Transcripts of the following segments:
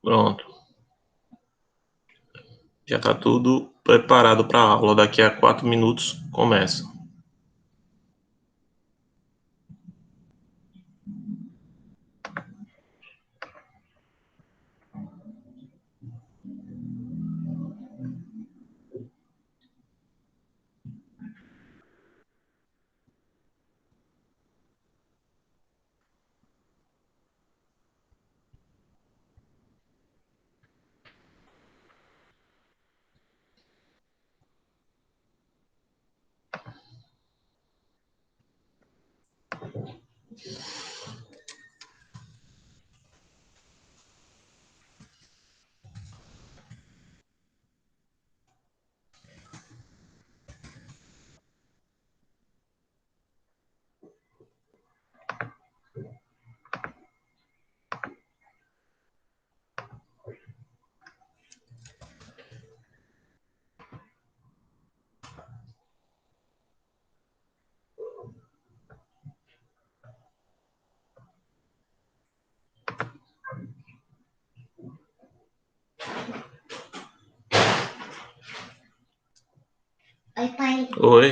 Pronto. Já está tudo preparado para a aula. Daqui a 4 minutos começa. Oi, pai. Oi.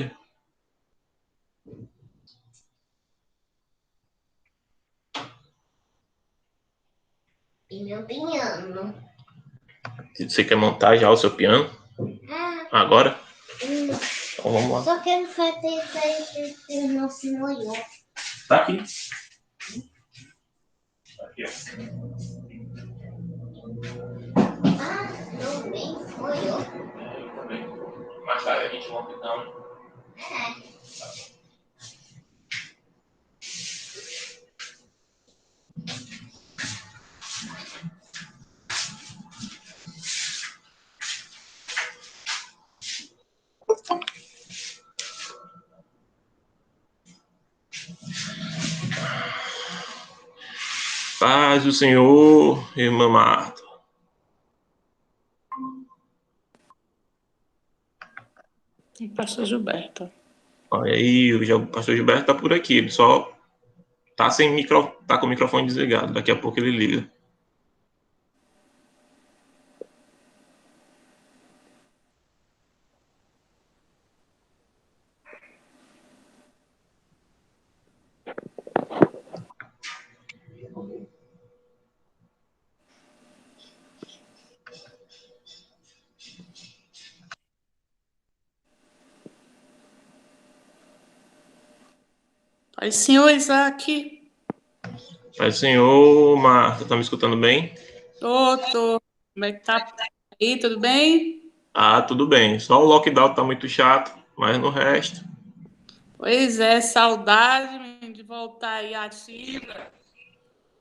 E meu piano? Você quer montar já o seu piano? Agora? Então vamos lá. Só quero fazer isso aí que o nosso molhou. Tá aqui. Tá aqui, ó. Não bem molhou. Mais tarde a gente monta então. Paz do Senhor, irmã Marta. E pastor Gilberto. Olha aí, o pastor Gilberto tá por aqui. Ele só tá com o microfone desligado. Daqui a pouco ele liga. Pai, senhor Isaac. Paz do Senhor, Marta, tá me escutando bem? Tô. Como é que tá aí? Tudo bem? Ah, tudo bem. Só o lockdown tá muito chato, mas no resto. Pois é, saudade menino, de voltar aí ativa.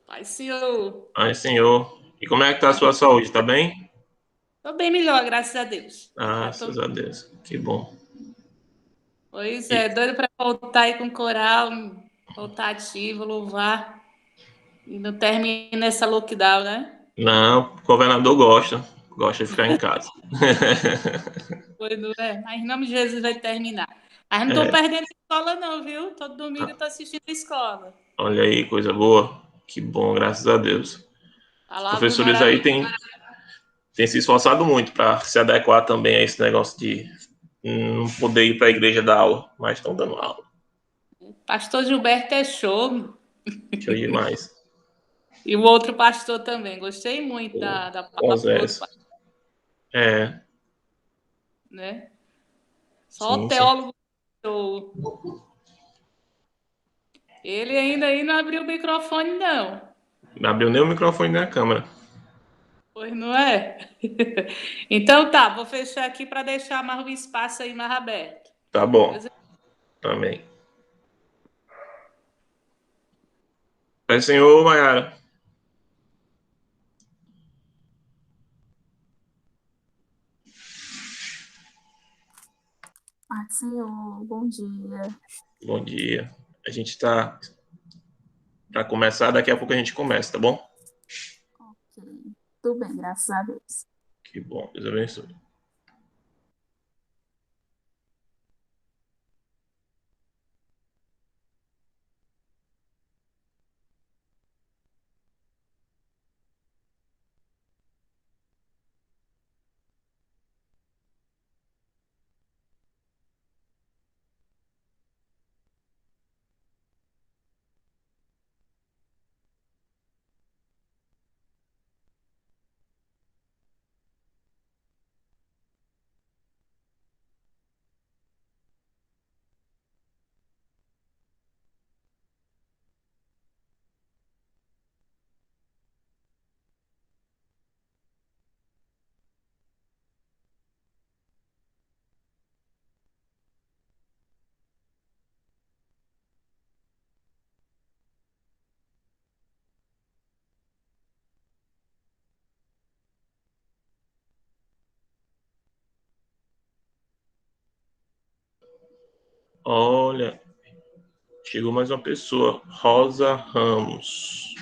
Pai, senhor. Ai, Senhor. E como é que tá a sua saúde? Tá bem? Tô bem melhor, graças a Deus. Já Graças tô. a Deus. Que bom. Pois E, é, doido para voltar aí com coral, voltar ativo, louvar. E não termina essa lockdown, né? não, o governador gosta de ficar em casa. Pois não é. Mas em nome de Jesus vai terminar. Mas não tô É, perdendo a escola, não, viu? Todo domingo eu tô assistindo a escola. olha aí, coisa boa. Que bom, graças a Deus. Os Palavra professores aí maravilhosa. têm se esforçado muito para se adequar também a esse negócio de não poder ir para a igreja dar aula, mas estão dando aula. Pastor Gilberto é show. Show demais. E o outro pastor também. Gostei muito O da palavra do outro Osés. pastor, É, né? Só o sim, sim. teólogo show. Ele ainda aí não abriu o microfone, não. Não abriu nem o microfone da câmera. Pois não é? Então tá, vou fechar aqui para deixar mais o espaço aí mais aberto. Tá bom, Deus também. Pai Senhor, Mayara. Pai do Senhor, bom dia. Bom dia. A gente tá para começar, daqui a pouco a gente começa, tá bom? Ok, tudo bem, graças a Deus. Que bom, Deus abençoe. Olha, chegou mais uma pessoa. Rosa Ramos.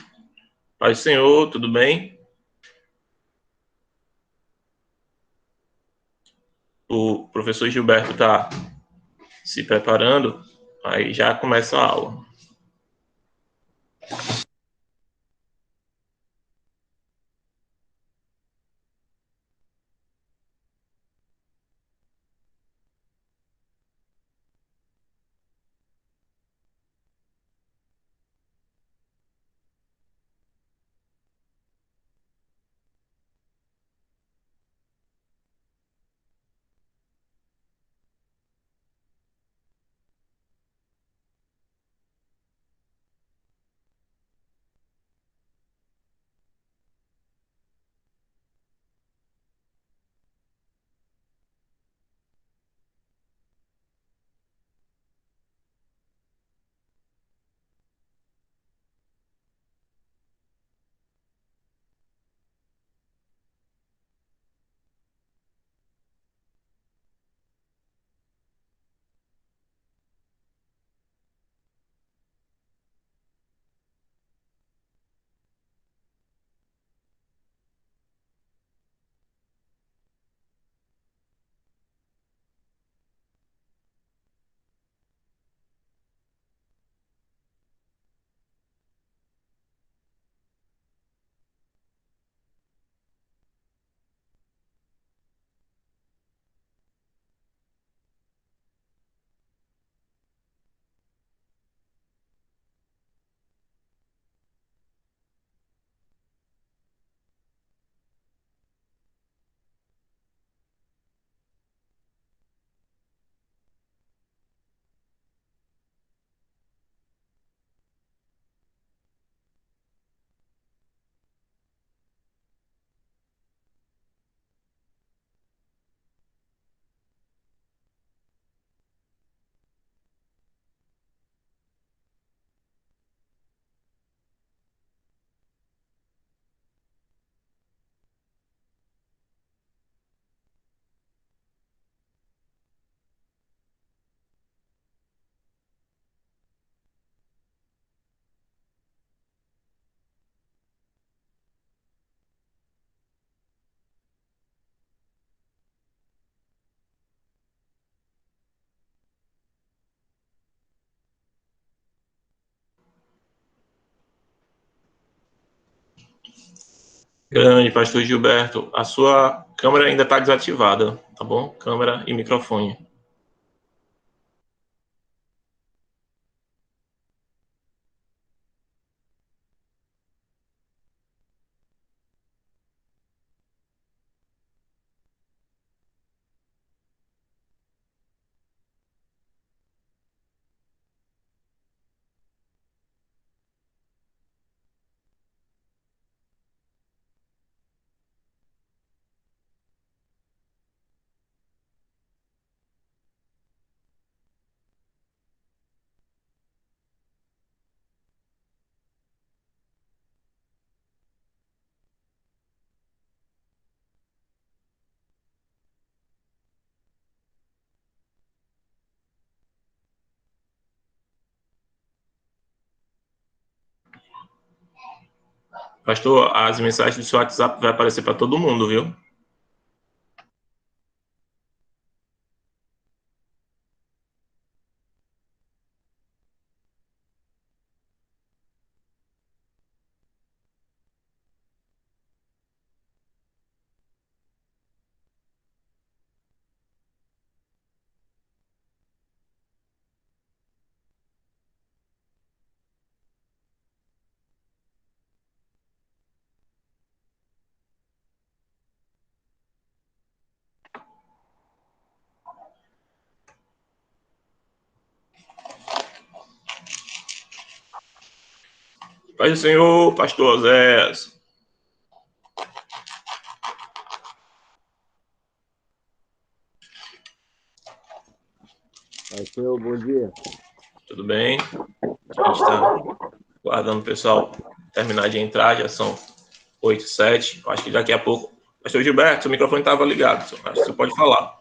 Paz do Senhor, tudo bem? O professor Gilberto está se preparando, aí já começa a aula. Grande, pastor Gilberto, a sua câmera ainda está desativada, tá bom? Câmera e microfone. Pastor, as mensagens do seu WhatsApp vai aparecer para todo mundo, viu? Paz do Senhor, pastor Zé. Pai Senhor, bom dia. Tudo bem? A gente está guardando o pessoal terminar de entrar, já são 8h07. Acho que daqui a pouco. Pastor Gilberto, seu microfone estava ligado, acho que você pode falar.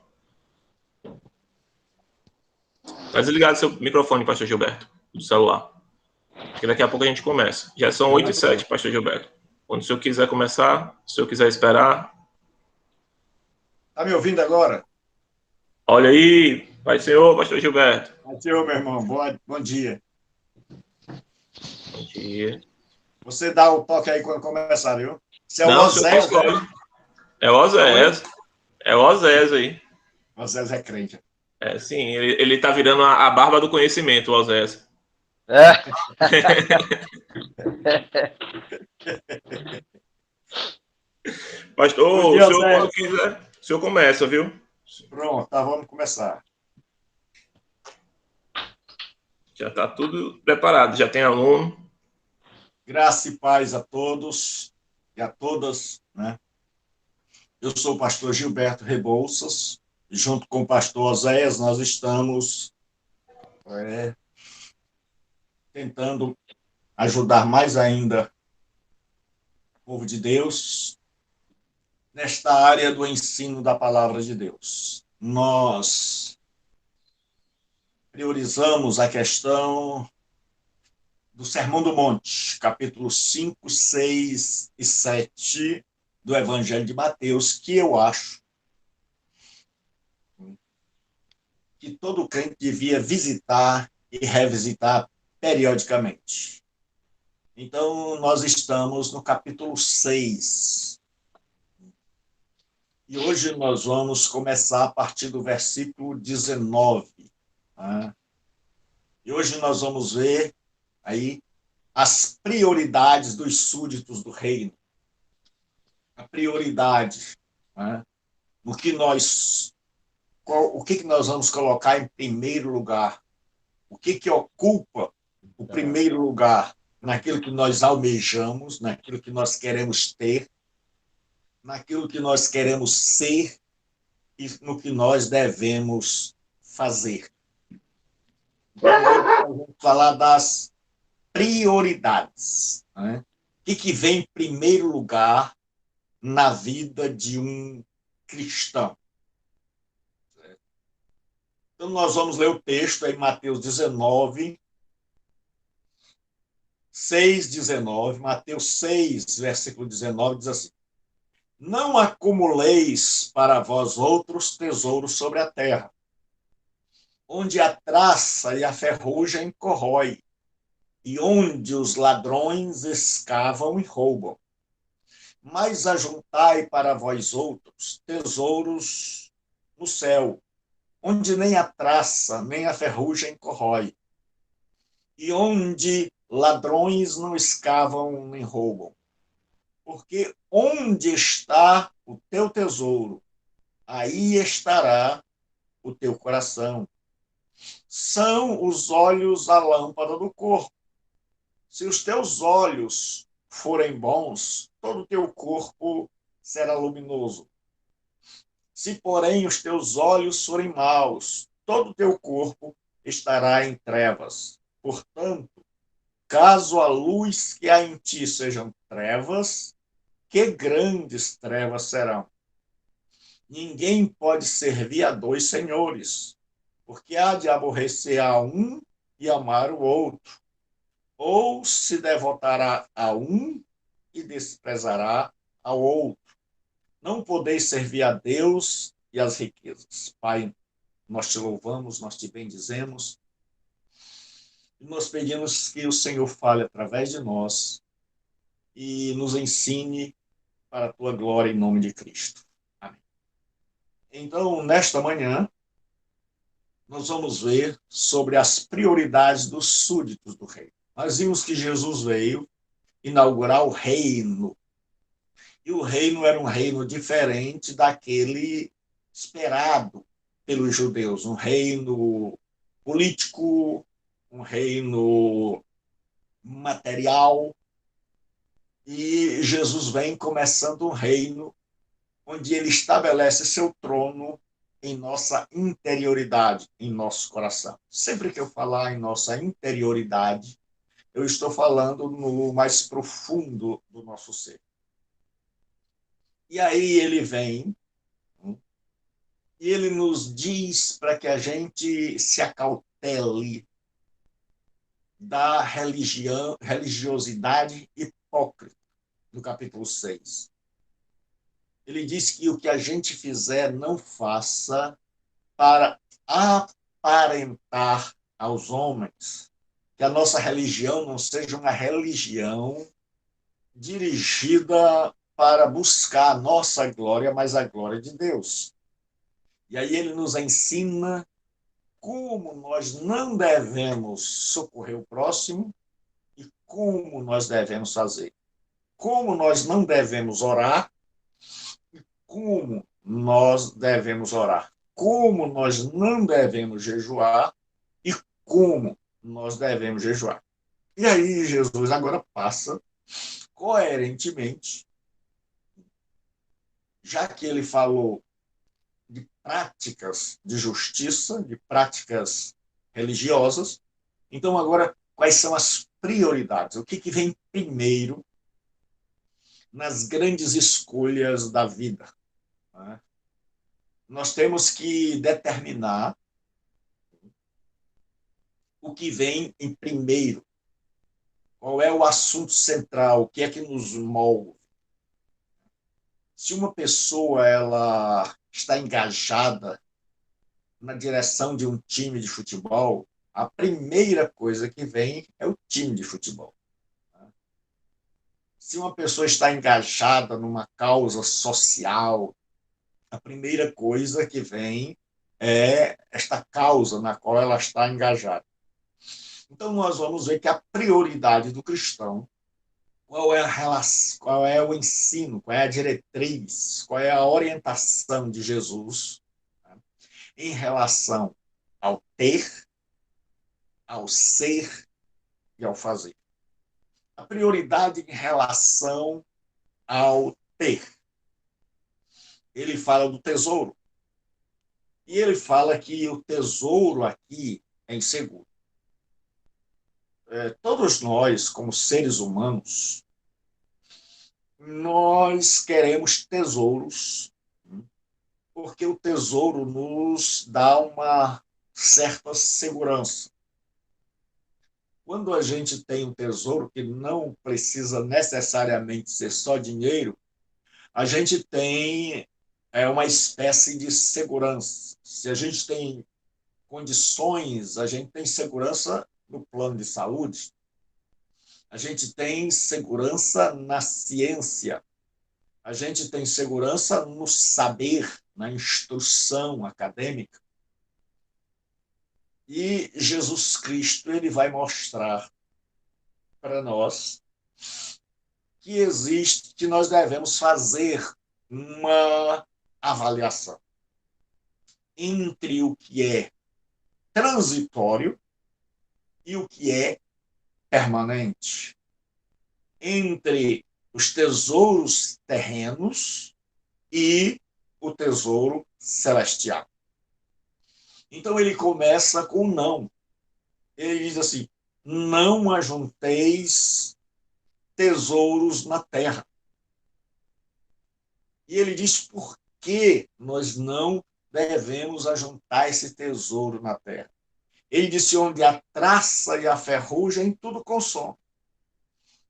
Tá desligado seu microfone, pastor Gilberto, do celular. Porque daqui a pouco a gente começa. Já são 8h07, pastor Gilberto. Quando o senhor quiser começar, se o senhor quiser esperar. Tá me ouvindo agora? Olha aí, Pai Senhor, pastor Gilberto. Pai Senhor, meu irmão, bom dia. Bom dia. Você dá o toque aí quando começar, viu? Se é o Não, o senhor Osés, escolhe. né? É o Osés. É o Osés aí. Osés é crente. É, sim, ele tá virando a barba do conhecimento, o Osés. Pastor, Bom o dia, senhor, Osés. quando quiser, o senhor começa, viu? Pronto, tá, vamos começar. Já tá tudo preparado, já tem aluno. Graça e paz a todos e a todas, né? Eu sou o pastor Gilberto Rebouças, e junto com o pastor Oséias, nós estamos tentando ajudar mais ainda o povo de Deus nesta área do ensino da palavra de Deus. Nós priorizamos a questão do Sermão do Monte, capítulo 5, 6 e 7 do Evangelho de Mateus, que eu acho que todo crente devia visitar e revisitar periodicamente. Então, nós estamos no capítulo 6. E hoje nós vamos começar a partir do versículo 19. Né? E hoje nós vamos ver aí as prioridades dos súditos do reino. A prioridade, né? O que nós vamos colocar em primeiro lugar? O que ocupa o primeiro lugar naquilo que nós almejamos, naquilo que nós queremos ter, naquilo que nós queremos ser e no que nós devemos fazer. Vamos falar das prioridades. Né? O que vem em primeiro lugar na vida de um cristão? Então, nós vamos ler o texto em Mateus 19, 6, 19. Mateus 6, versículo 19, diz assim: Não acumuleis para vós outros tesouros sobre a terra, onde a traça e a ferrugem corrói, e onde os ladrões escavam e roubam. Mas ajuntai para vós outros tesouros no céu, onde nem a traça, nem a ferrugem corrói, e onde ladrões não escavam nem roubam. Porque onde está o teu tesouro, aí estará o teu coração. São os olhos a lâmpada do corpo. Se os teus olhos forem bons, todo o teu corpo será luminoso. Se, porém, os teus olhos forem maus, todo o teu corpo estará em trevas. Portanto, caso a luz que há em ti sejam trevas, que grandes trevas serão. Ninguém pode servir a dois senhores, porque há de aborrecer a um e amar o outro, ou se devotará a um e desprezará ao outro. Não podeis servir a Deus e às riquezas. Pai, nós te louvamos, nós te bendizemos, e nós pedimos que o Senhor fale através de nós e nos ensine para a tua glória em nome de Cristo. Amém. Então, nesta manhã, nós vamos ver sobre as prioridades dos súditos do reino. Nós vimos que Jesus veio inaugurar o reino. E o reino era um reino diferente daquele esperado pelos judeus. Um reino político, um reino material. E Jesus vem começando um reino onde ele estabelece seu trono em nossa interioridade, em nosso coração. Sempre que eu falar em nossa interioridade, eu estou falando no mais profundo do nosso ser. E aí ele vem e ele nos diz para que a gente se tele da religiosidade hipócrita, no capítulo 6. Ele diz que o que a gente fizer, não faça para aparentar aos homens, que a nossa religião não seja uma religião dirigida para buscar a nossa glória, mas a glória de Deus. E aí ele nos ensina como nós não devemos socorrer o próximo e como nós devemos fazer. Como nós não devemos orar e como nós devemos orar. Como nós não devemos jejuar e como nós devemos jejuar. E aí Jesus agora passa coerentemente, já que ele falou de práticas de justiça, de práticas religiosas, então agora quais são as prioridades? O que vem primeiro nas grandes escolhas da vida? Nós temos que determinar o que vem em primeiro. Qual é o assunto central? O que é que nos move? Se uma pessoa ela está engajada na direção de um time de futebol, a primeira coisa que vem é o time de futebol. Se uma pessoa está engajada numa causa social, a primeira coisa que vem é esta causa na qual ela está engajada. Então, nós vamos ver que a prioridade do cristão, qual é a relação, qual é o ensino, qual é a diretriz, qual é a orientação de Jesus, né, em relação ao ter, ao ser e ao fazer. A prioridade em relação ao ter. Ele fala do tesouro. E ele fala que o tesouro aqui é inseguro. Todos nós, como seres humanos, nós queremos tesouros, porque o tesouro nos dá uma certa segurança. Quando a gente tem um tesouro que não precisa necessariamente ser só dinheiro, a gente tem uma espécie de segurança. Se a gente tem condições, a gente tem segurança no plano de saúde, a gente tem segurança na ciência, a gente tem segurança no saber, na instrução acadêmica. E Jesus Cristo ele vai mostrar para nós que nós devemos fazer uma avaliação entre o que é transitório e o que é permanente, entre os tesouros terrenos e o tesouro celestial. Então ele começa com não. Ele diz assim: não ajunteis tesouros na terra. E ele diz por que nós não devemos ajuntar esse tesouro na terra. Ele disse: onde a traça e a ferrugem tudo consomem,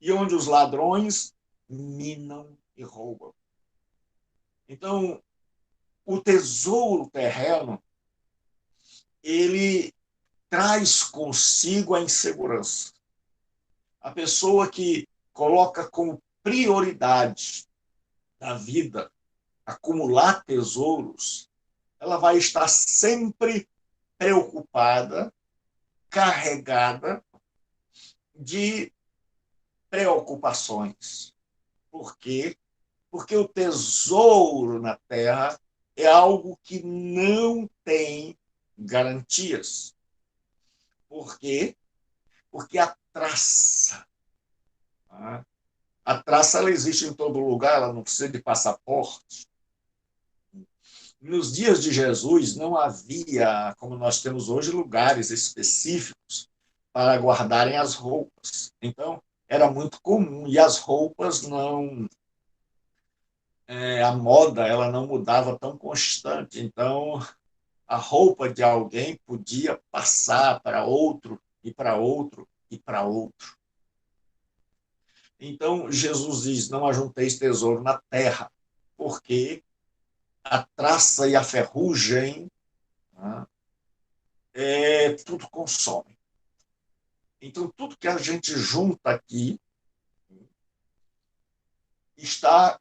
e onde os ladrões minam e roubam. Então, o tesouro terreno, ele traz consigo a insegurança. A pessoa que coloca como prioridade da vida acumular tesouros, ela vai estar sempre preocupada, carregada de preocupações. Por quê? Porque o tesouro na terra é algo que não tem garantias. Por quê? Porque a traça ela existe em todo lugar, ela não precisa de passaporte. Nos dias de Jesus não havia, como nós temos hoje, lugares específicos para guardarem as roupas. Então, era muito comum. E as roupas não... a moda ela não mudava tão constante. Então, a roupa de alguém podia passar para outro, e para outro, e para outro. Então, Jesus diz, não ajunteis tesouro na terra, porque a traça e a ferrugem, né, tudo consome. Então, tudo que a gente junta aqui está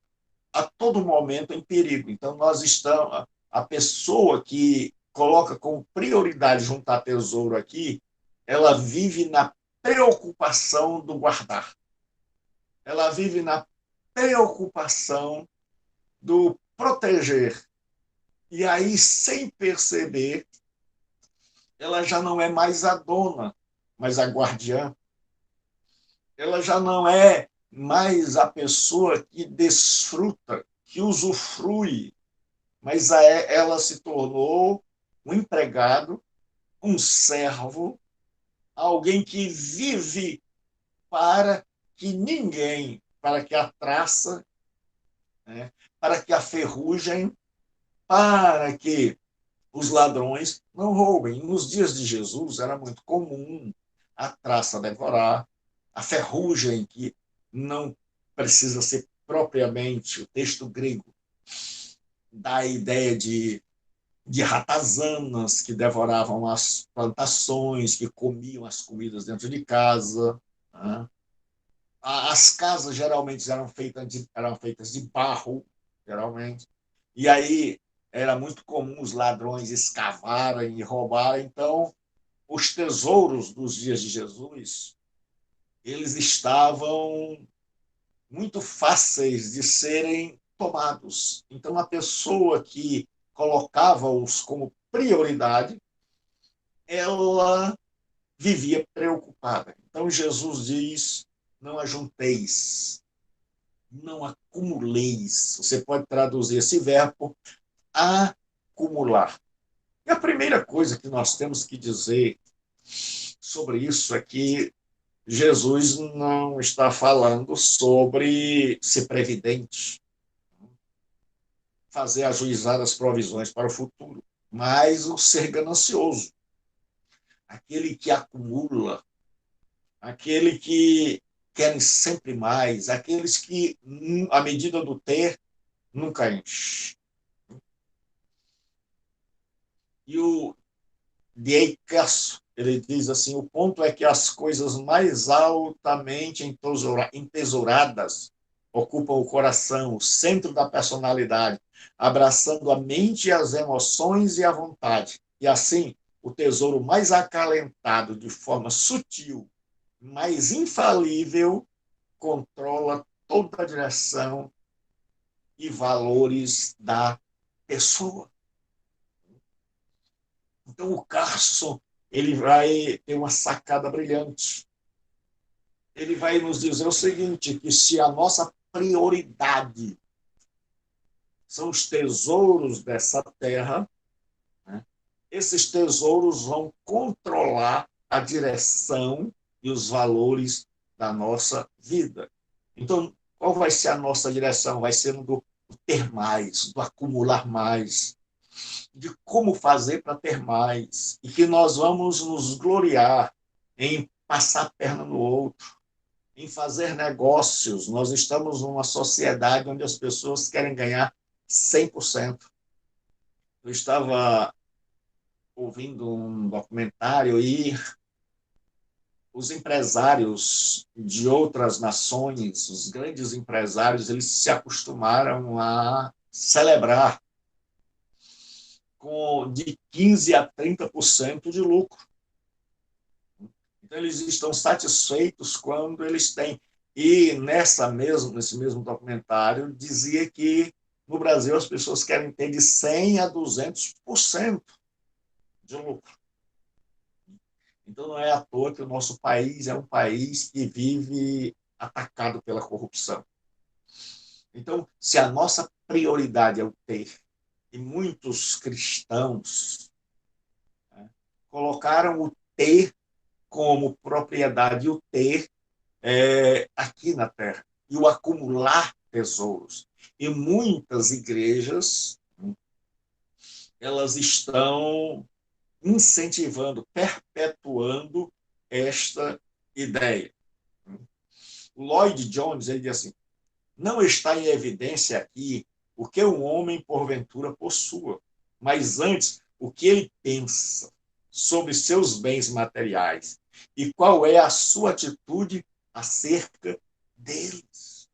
a todo momento em perigo. Então, nós estamos, a pessoa que coloca como prioridade juntar tesouro aqui, ela vive na preocupação do guardar. Ela vive na preocupação do proteger. E aí, sem perceber, ela já não é mais a dona, mas a guardiã. Ela já não é mais a pessoa que desfruta, que usufrui, mas ela se tornou um empregado, um servo, alguém que vive para que ninguém, para que a traça, né, para que a ferrugem, para que os ladrões não roubem. Nos dias de Jesus era muito comum a traça devorar, a ferrugem, que não precisa ser propriamente o texto grego, dá a ideia de ratazanas que devoravam as plantações, que comiam as comidas dentro de casa. Né? As casas geralmente eram feitas de barro, geralmente. E aí era muito comum os ladrões escavarem e roubarem. Então, os tesouros dos dias de Jesus, eles estavam muito fáceis de serem tomados. Então, a pessoa que colocava-os como prioridade, ela vivia preocupada. Então, Jesus diz, não ajunteis, não acumuleis. Você pode traduzir esse verbo acumular. E a primeira coisa que nós temos que dizer sobre isso é que Jesus não está falando sobre ser previdente, fazer ajuizadas provisões para o futuro, mas o ser ganancioso, aquele que acumula, aquele que querem sempre mais, aqueles que, à medida do ter, nunca enche. E o D.A. Carson, ele diz assim, o ponto é que as coisas mais altamente entesouradas ocupam o coração, o centro da personalidade, abraçando a mente, as emoções e a vontade. E assim, o tesouro mais acalentado, de forma sutil, mais infalível, controla toda a direção e valores da pessoa. Então, o Carson, ele vai ter uma sacada brilhante. Ele vai nos dizer o seguinte, que se a nossa prioridade são os tesouros dessa terra, né, esses tesouros vão controlar a direção e os valores da nossa vida. Então, qual vai ser a nossa direção? Vai ser do ter mais, do acumular mais, de como fazer para ter mais, e que nós vamos nos gloriar em passar a perna no outro, em fazer negócios. Nós estamos numa sociedade onde as pessoas querem ganhar 100%. Eu estava ouvindo um documentário e os empresários de outras nações, os grandes empresários, eles se acostumaram a celebrar de 15% a 30% de lucro. Então, eles estão satisfeitos quando eles têm. E nesse mesmo documentário, dizia que no Brasil as pessoas querem ter de 100% a 200% de lucro. Então, não é à toa que o nosso país é um país que vive atacado pela corrupção. Então, se a nossa prioridade é o ter, e muitos cristãos, né, colocaram o ter como propriedade, o ter aqui na terra, e o acumular tesouros. E muitas igrejas elas estão incentivando, perpetuando esta ideia. O Lloyd Jones, ele diz assim, não está em evidência aqui o que um homem, porventura, possua, mas antes o que ele pensa sobre seus bens materiais e qual é a sua atitude acerca deles.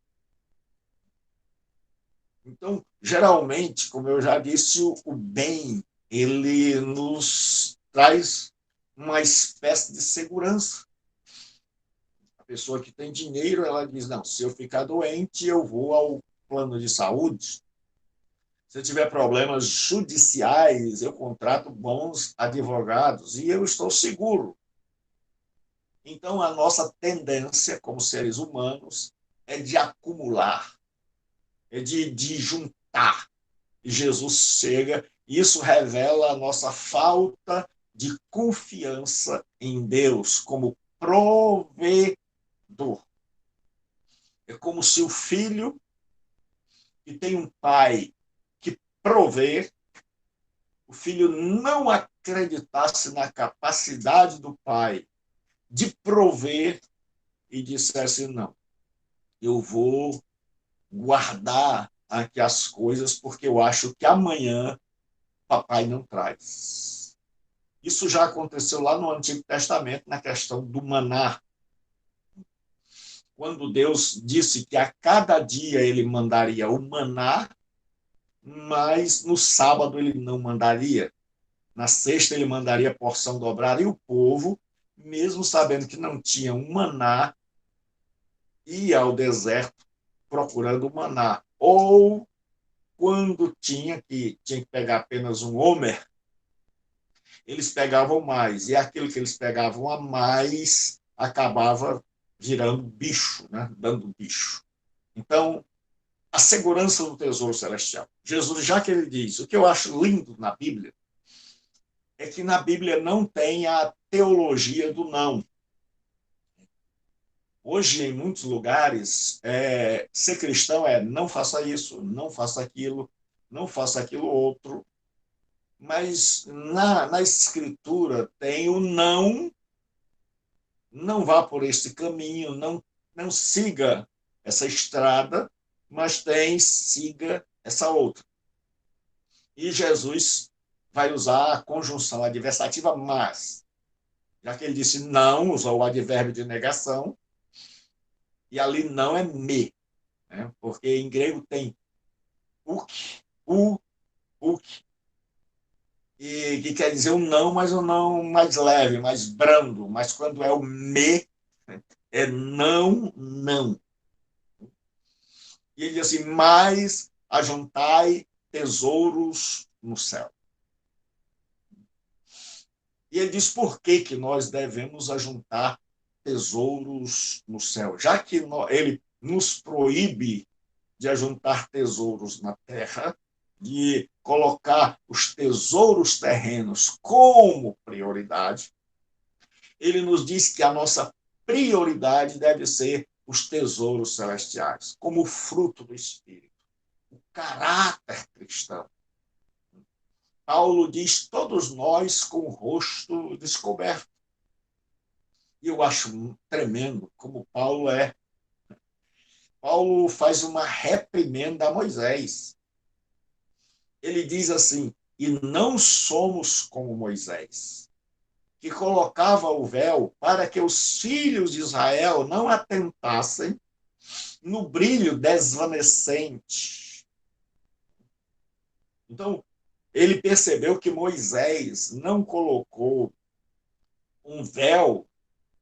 Então, geralmente, como eu já disse, o bem, ele nos traz uma espécie de segurança. A pessoa que tem dinheiro, ela diz, não, se eu ficar doente, eu vou ao plano de saúde. Se eu tiver problemas judiciais, eu contrato bons advogados e eu estou seguro. Então, a nossa tendência, como seres humanos, é de acumular, é de juntar. E Jesus chega, e isso revela a nossa falta de confiança em Deus como provedor. É como se o filho que tem um pai que provê, o filho não acreditasse na capacidade do pai de prover e dissesse, não, eu vou guardar aqui as coisas porque eu acho que amanhã papai não traz. Isso já aconteceu lá no Antigo Testamento, na questão do maná. Quando Deus disse que a cada dia ele mandaria o maná, mas no sábado ele não mandaria. Na sexta ele mandaria a porção dobrada e o povo, mesmo sabendo que não tinha um maná, ia ao deserto procurando o maná. Ou quando tinha que pegar apenas um homer, eles pegavam mais. E aquilo que eles pegavam a mais acabava virando bicho, né? Dando bicho. Então, a segurança do tesouro celestial. Jesus, já que ele diz, o que eu acho lindo na Bíblia, é que na Bíblia não tem a teologia do não. Hoje, em muitos lugares, ser cristão é não faça isso, não faça aquilo, não faça aquilo outro. Mas na Escritura tem o não, não vá por este caminho, não siga essa estrada, mas tem siga essa outra. E Jesus vai usar a conjunção adversativa mas, já que ele disse não, usou o advérbio de negação, e ali não é me, né? Porque em grego tem uk, e que quer dizer um não, mas um não mais leve, mais brando, mas quando é o me, é não, não. E ele diz assim, mas ajuntai tesouros no céu. E ele diz por que nós devemos ajuntar tesouros no céu, já que ele nos proíbe de ajuntar tesouros na terra, de colocar os tesouros terrenos como prioridade, ele nos diz que a nossa prioridade deve ser os tesouros celestiais, como fruto do Espírito, o caráter cristão. Paulo diz, todos nós com o rosto descoberto. E eu acho tremendo como Paulo é. Paulo faz uma reprimenda a Moisés. Ele diz assim, e não somos como Moisés, que colocava o véu para que os filhos de Israel não atentassem no brilho desvanecente. Então, ele percebeu que Moisés não colocou um véu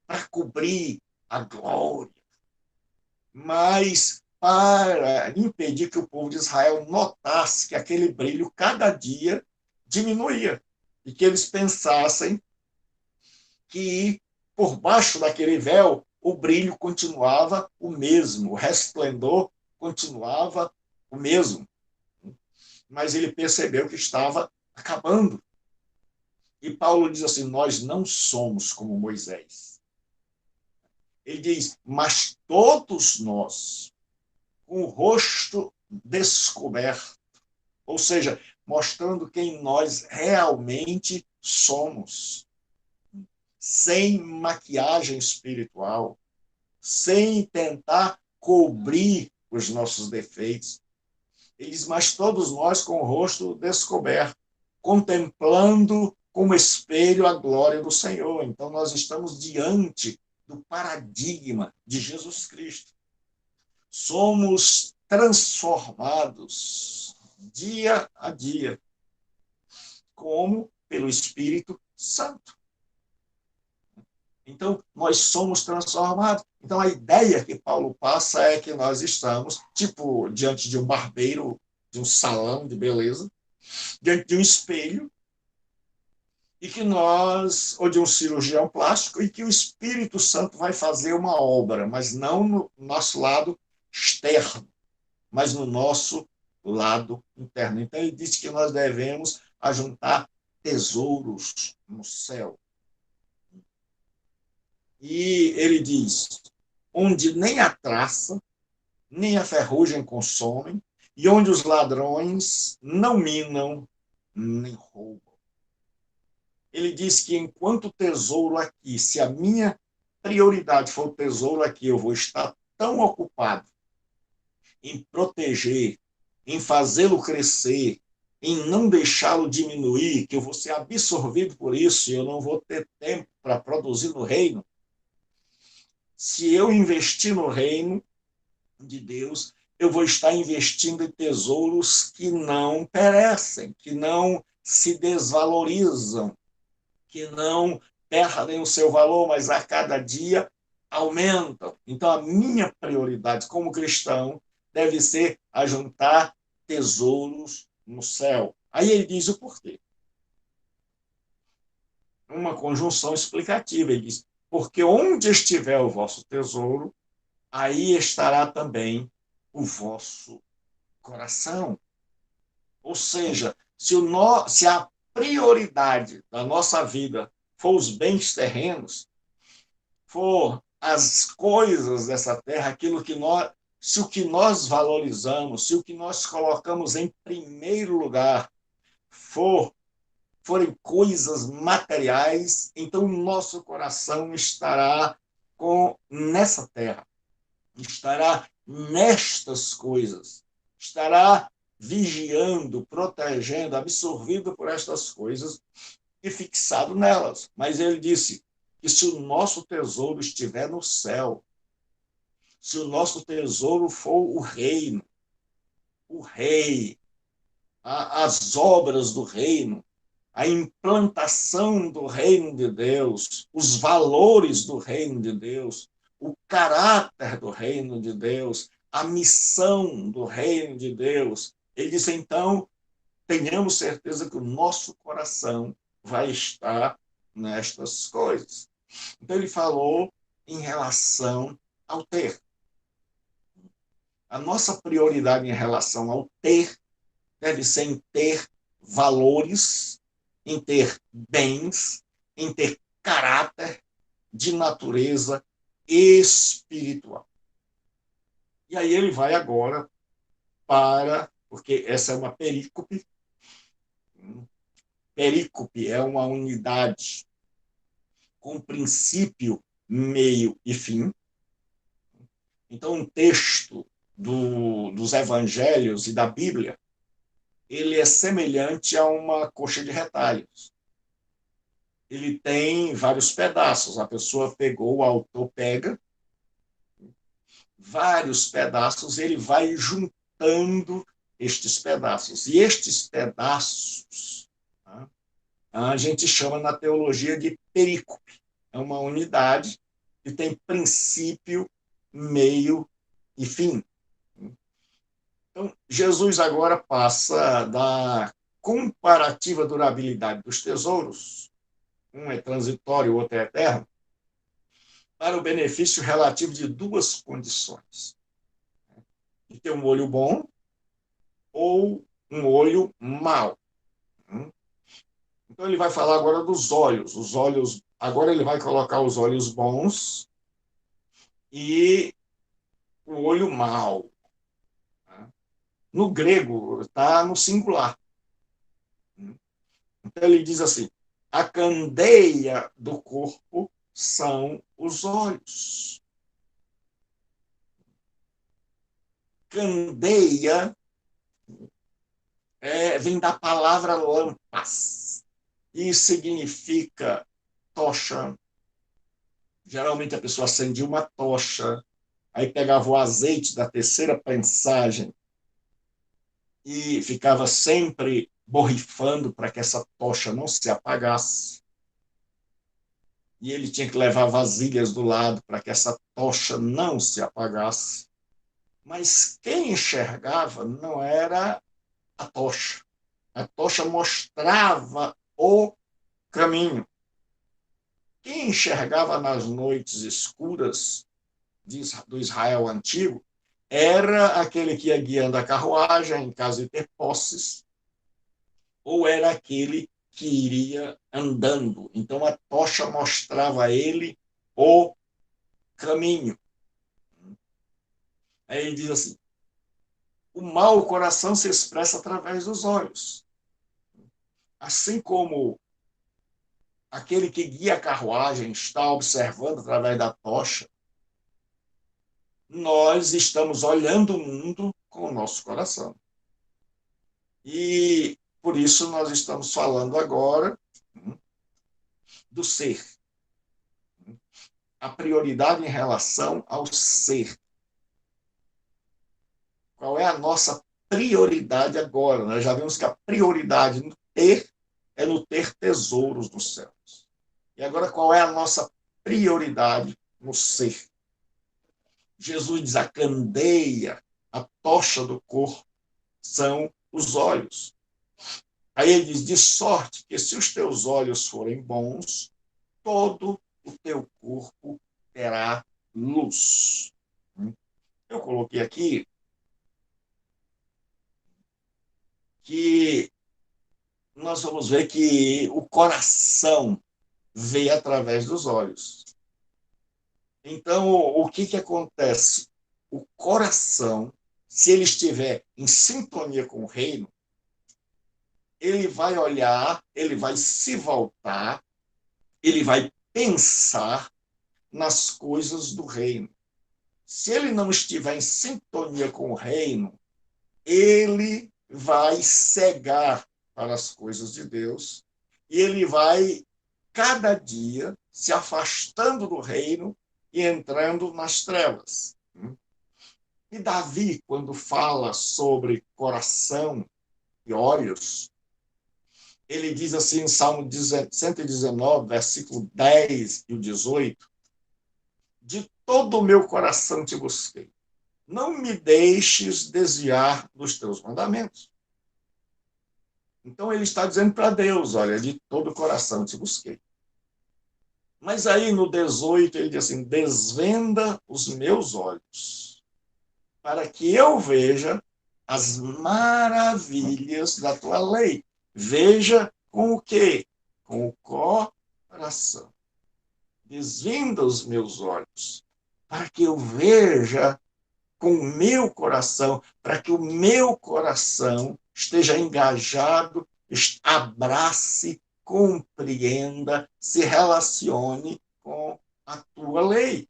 para cobrir a glória, mas para impedir que o povo de Israel notasse que aquele brilho cada dia diminuía e que eles pensassem que por baixo daquele véu o brilho continuava o mesmo, o resplendor continuava o mesmo. Mas ele percebeu que estava acabando. E Paulo diz assim, nós não somos como Moisés. Ele diz, mas todos nós, com o rosto descoberto, ou seja, mostrando quem nós realmente somos, sem maquiagem espiritual, sem tentar cobrir os nossos defeitos. Ele diz, mas todos nós com o rosto descoberto, contemplando como espelho a glória do Senhor. Então, nós estamos diante do paradigma de Jesus Cristo. Somos transformados dia a dia, como pelo Espírito Santo. Então, nós somos transformados. Então, a ideia que Paulo passa é que nós estamos, tipo, diante de um barbeiro, de um salão de beleza, diante de um espelho, e que nós, ou de um cirurgião plástico, e que o Espírito Santo vai fazer uma obra, mas não no nosso lado externo, mas no nosso lado interno. Então, ele diz que nós devemos ajuntar tesouros no céu. E ele diz, onde nem a traça, nem a ferrugem consomem, e onde os ladrões não minam, nem roubam. Ele diz que enquanto tesouro aqui, se a minha prioridade for o tesouro aqui, eu vou estar tão ocupado em proteger, em fazê-lo crescer, em não deixá-lo diminuir, que eu vou ser absorvido por isso e eu não vou ter tempo para produzir no reino. Se eu investir no reino de Deus, eu vou estar investindo em tesouros que não perecem, que não se desvalorizam, que não perdem o seu valor, mas a cada dia aumentam. Então, a minha prioridade como cristão deve ser ajuntar tesouros no céu. Aí ele diz o porquê. Uma conjunção explicativa. Ele diz, porque onde estiver o vosso tesouro, aí estará também o vosso coração. Ou seja, se a prioridade da nossa vida for os bens terrenos, for as coisas dessa terra, aquilo que nós, se o que nós valorizamos, se o que nós colocamos em primeiro lugar forem coisas materiais, então o nosso coração estará nessa terra, estará nestas coisas, estará vigiando, protegendo, absorvido por estas coisas e fixado nelas. Mas ele disse que se o nosso tesouro estiver no céu, se o nosso tesouro for o reino, o rei, as obras do reino, a implantação do reino de Deus, os valores do reino de Deus, o caráter do reino de Deus, a missão do reino de Deus. Ele disse, então, tenhamos certeza que o nosso coração vai estar nestas coisas. Então, ele falou em relação ao ter. A nossa prioridade em relação ao ter deve ser em ter valores, em ter bens, em ter caráter de natureza espiritual. E aí ele vai agora porque essa é uma perícope. Perícope é uma unidade com princípio, meio e fim. Então, um texto dos evangelhos e da Bíblia, ele é semelhante a uma coxa de retalhos. Ele tem vários pedaços. A pessoa pegou, o autor pega vários pedaços, ele vai juntando estes pedaços. E estes pedaços, tá, a gente chama na teologia de perícope. É uma unidade que tem princípio, meio e fim. Então, Jesus agora passa da comparativa durabilidade dos tesouros, um é transitório, o outro é eterno, para o benefício relativo de duas condições. De ter um olho bom ou um olho mau. Então, ele vai falar agora dos olhos. Os olhos, agora ele vai colocar os olhos bons e o olho mau. No grego, está no singular. Então ele diz assim: a candeia do corpo são os olhos. Candeia vem da palavra lampas e significa tocha. Geralmente a pessoa acendia uma tocha, aí pegava o azeite da terceira prensagem e ficava sempre borrifando para que essa tocha não se apagasse. E ele tinha que levar vasilhas do lado para que essa tocha não se apagasse. Mas quem enxergava não era a tocha. A tocha mostrava o caminho. Quem enxergava nas noites escuras do Israel antigo era aquele que ia guiando a carruagem em caso de ter posses, ou era aquele que iria andando. Então a tocha mostrava a ele o caminho. Aí ele diz assim: o mau coração se expressa através dos olhos. Assim como aquele que guia a carruagem está observando através da tocha, nós estamos olhando o mundo com o nosso coração. E por isso nós estamos falando agora do ser. A prioridade em relação ao ser. Qual é a nossa prioridade agora? Nós já vimos que a prioridade no ter é no ter tesouros nos céus. E agora qual é a nossa prioridade no ser? Jesus diz: a candeia, a tocha do corpo são os olhos. Aí ele diz: de sorte que se os teus olhos forem bons, todo o teu corpo terá luz. Eu coloquei aqui que nós vamos ver que o coração vê através dos olhos. Então, o que acontece? O coração, se ele estiver em sintonia com o reino, ele vai olhar, ele vai se voltar, ele vai pensar nas coisas do reino. Se ele não estiver em sintonia com o reino, ele vai cegar para as coisas de Deus e ele vai, cada dia, se afastando do reino e entrando nas trevas. E Davi, quando fala sobre coração e olhos, ele diz assim em Salmo 119, versículo 10 e o 18: de todo o meu coração te busquei. Não me deixes desviar dos teus mandamentos. Então ele está dizendo para Deus: olha, de todo o coração te busquei. Mas aí no 18 ele diz assim: desvenda os meus olhos, para que eu veja as maravilhas da tua lei. Veja com o quê? Com o coração. Desvenda os meus olhos, para que eu veja com o meu coração, para que o meu coração esteja engajado, abrace, compreenda, se relacione com a tua lei.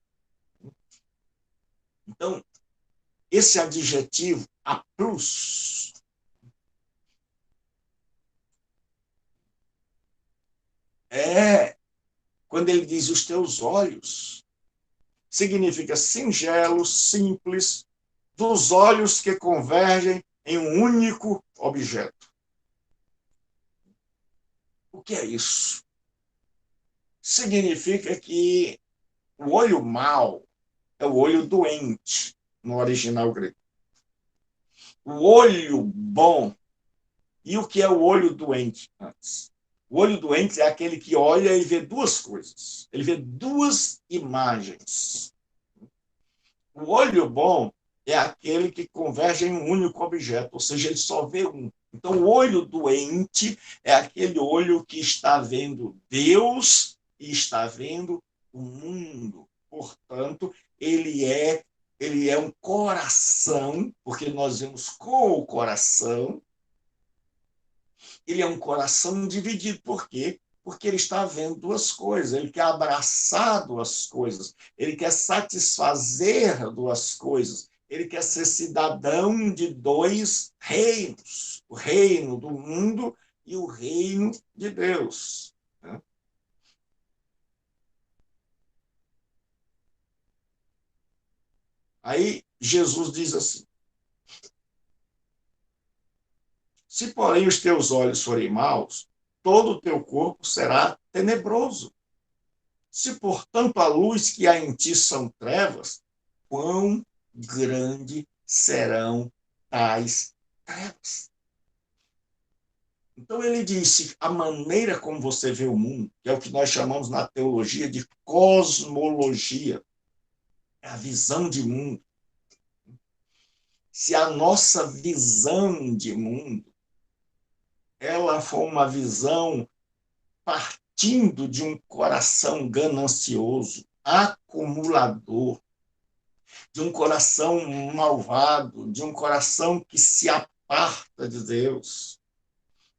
Então, esse adjetivo, a plus, quando ele diz os teus olhos, significa singelo, simples, dos olhos que convergem em um único objeto. O que é isso? Significa que o olho mau é o olho doente, no original grego. O olho bom. E o que é o olho doente antes? O olho doente é aquele que olha e vê duas coisas. Ele vê duas imagens. O olho bom é aquele que converge em um único objeto, ou seja, ele só vê um. Então, o olho doente é aquele olho que está vendo Deus e está vendo o mundo. Portanto, ele é um coração, porque nós vemos com o coração, Ele é um coração dividido. Por quê? Porque ele está vendo duas coisas. Ele quer abraçar duas coisas. Ele quer satisfazer duas coisas. Ele quer ser cidadão de dois reinos: o reino do mundo e o reino de Deus. Aí Jesus diz assim: se, porém, os teus olhos forem maus, todo o teu corpo será tenebroso. Se, portanto, a luz que há em ti são trevas, quão grande serão tais trevas? Então ele disse, a maneira como você vê o mundo, que é o que nós chamamos na teologia de cosmologia, é a visão de mundo. Se a nossa visão de mundo, ela for uma visão partindo de um coração ganancioso, acumulador, de um coração malvado, de um coração que se aparta de Deus,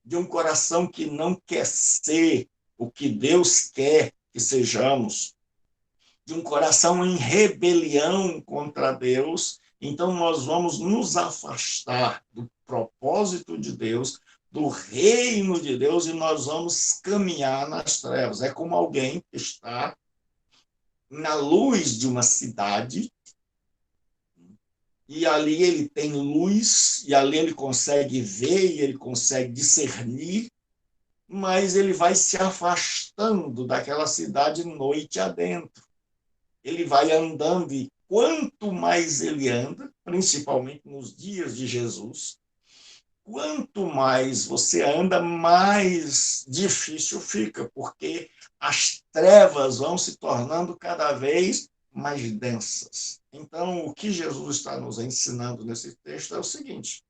de um coração que não quer ser o que Deus quer que sejamos, de um coração em rebelião contra Deus, então nós vamos nos afastar do propósito de Deus, do reino de Deus, e nós vamos caminhar nas trevas. É como alguém que está na luz de uma cidade, e ali ele tem luz, e ali ele consegue ver, e ele consegue discernir, mas ele vai se afastando daquela cidade noite adentro. Ele vai andando, e quanto mais ele anda, principalmente nos dias de Jesus, quanto mais você anda, mais difícil fica, porque as trevas vão se tornando cada vez mais densas. Então, o que Jesus está nos ensinando nesse texto é o seguinte: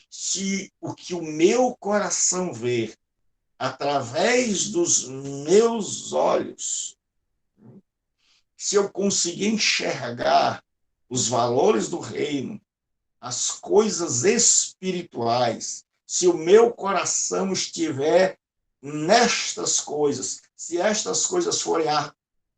se o que o meu coração vê através dos meus olhos, se eu conseguir enxergar os valores do reino, as coisas espirituais, se o meu coração estiver nestas coisas, se estas coisas forem a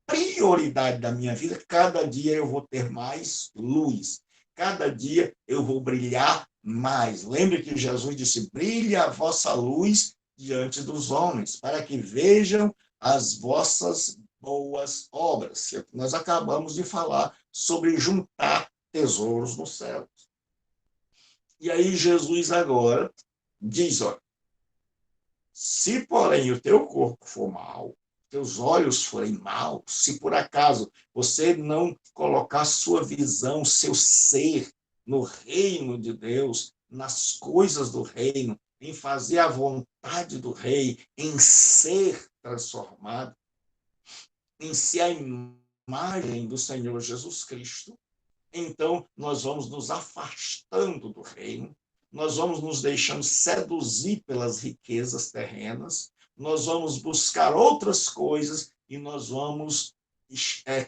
prioridade da minha vida, cada dia eu vou ter mais luz, cada dia eu vou brilhar mais. Lembre que Jesus disse: brilhe a vossa luz diante dos homens, para que vejam as vossas boas obras. Nós acabamos de falar sobre juntar tesouros no céu. E aí Jesus agora diz, olha, se porém o teu corpo for mau, teus olhos forem maus, se por acaso você não colocar sua visão, seu ser no reino de Deus, nas coisas do reino, em fazer a vontade do rei, em ser transformado, em ser a imagem do Senhor Jesus Cristo, então nós vamos nos afastando do reino, nós vamos nos deixando seduzir pelas riquezas terrenas, nós vamos buscar outras coisas e nós vamos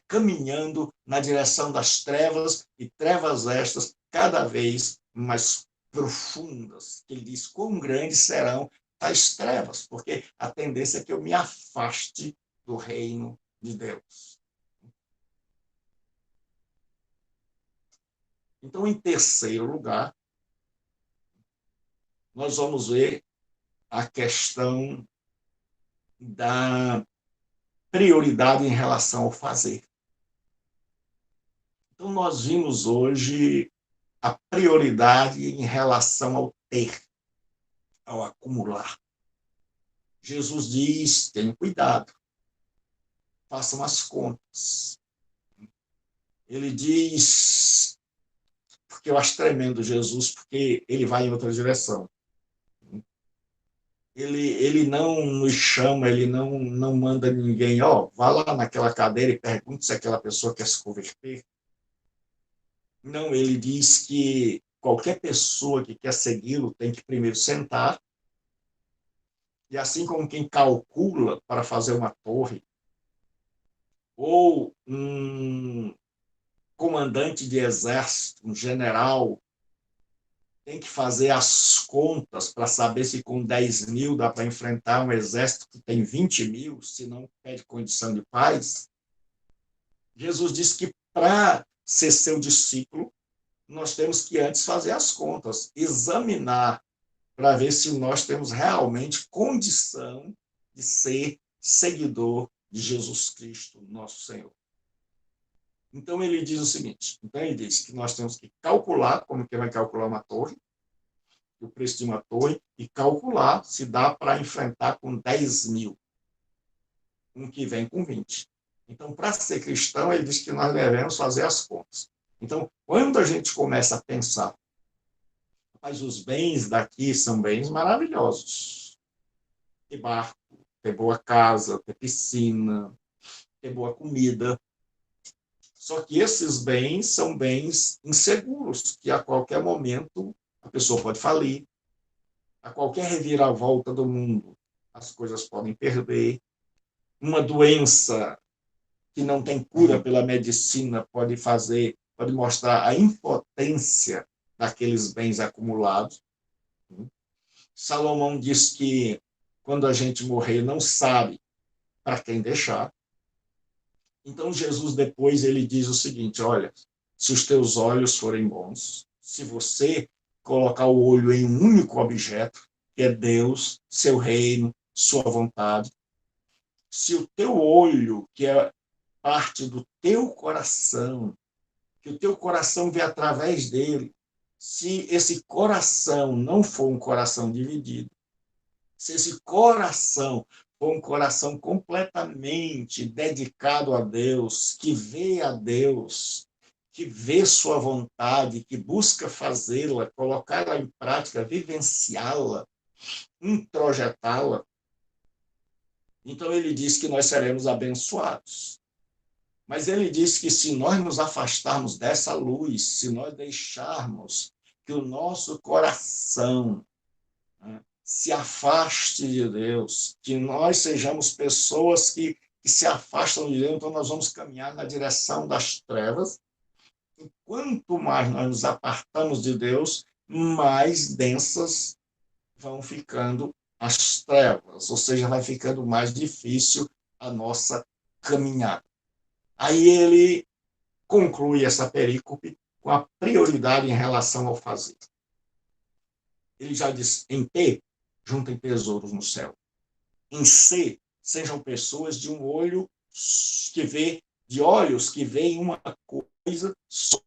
caminhando na direção das trevas, e trevas estas cada vez mais profundas. Ele diz, quão grandes serão tais trevas, porque a tendência é que eu me afaste do reino de Deus. Então, em terceiro lugar, nós vamos ver a questão da prioridade em relação ao fazer. Então, nós vimos hoje a prioridade em relação ao ter, ao acumular. Jesus diz, tenham cuidado, façam as contas. Ele diz, porque eu acho tremendo Jesus, porque ele vai em outra direção. Ele não nos chama, ele não manda ninguém, vá lá naquela cadeira e pergunte se aquela pessoa quer se converter. Não, ele diz que qualquer pessoa que quer segui-lo tem que primeiro sentar, e assim como quem calcula para fazer uma torre, ou um comandante de exército, um general, tem que fazer as contas para saber se com 10 mil dá para enfrentar um exército que tem 20 mil, se não pede condição de paz. Jesus disse que para ser seu discípulo, nós temos que antes fazer as contas, examinar para ver se nós temos realmente condição de ser seguidor de Jesus Cristo, nosso Senhor. Então, ele diz o seguinte, então ele diz que nós temos que calcular, como que vai calcular uma torre, o preço de uma torre, e calcular se dá para enfrentar com 10 mil, um que vem com 20. Então, para ser cristão, ele diz que nós devemos fazer as contas. Então, quando a gente começa a pensar, mas os bens daqui são bens maravilhosos, ter barco, ter boa casa, ter piscina, ter boa comida. Só que esses bens são bens inseguros, que a qualquer momento a pessoa pode falir, a qualquer reviravolta do mundo as coisas podem perder, uma doença que não tem cura pela medicina pode mostrar a impotência daqueles bens acumulados. Salomão diz que quando a gente morrer não sabe para quem deixar. Então, Jesus, depois, ele diz o seguinte, olha, se os teus olhos forem bons, se você colocar o olho em um único objeto, que é Deus, seu reino, sua vontade, se o teu olho, que é parte do teu coração, que o teu coração vê através dele, se esse coração não for um coração dividido, se esse coração for um coração completamente dedicado a Deus, que vê a Deus, que vê sua vontade, que busca fazê-la, colocá-la em prática, vivenciá-la, introjetá-la, então ele diz que nós seremos abençoados. Mas ele diz que se nós nos afastarmos dessa luz, se nós deixarmos que o nosso coração se afaste de Deus, que nós sejamos pessoas que se afastam de Deus, então nós vamos caminhar na direção das trevas. E quanto mais nós nos apartamos de Deus, mais densas vão ficando as trevas, ou seja, vai ficando mais difícil a nossa caminhada. Aí ele conclui essa perícope com a prioridade em relação ao fazer. Ele já diz, em P, juntem tesouros no céu. Em C, sejam pessoas de um olho que vê, de olhos que veem uma coisa só,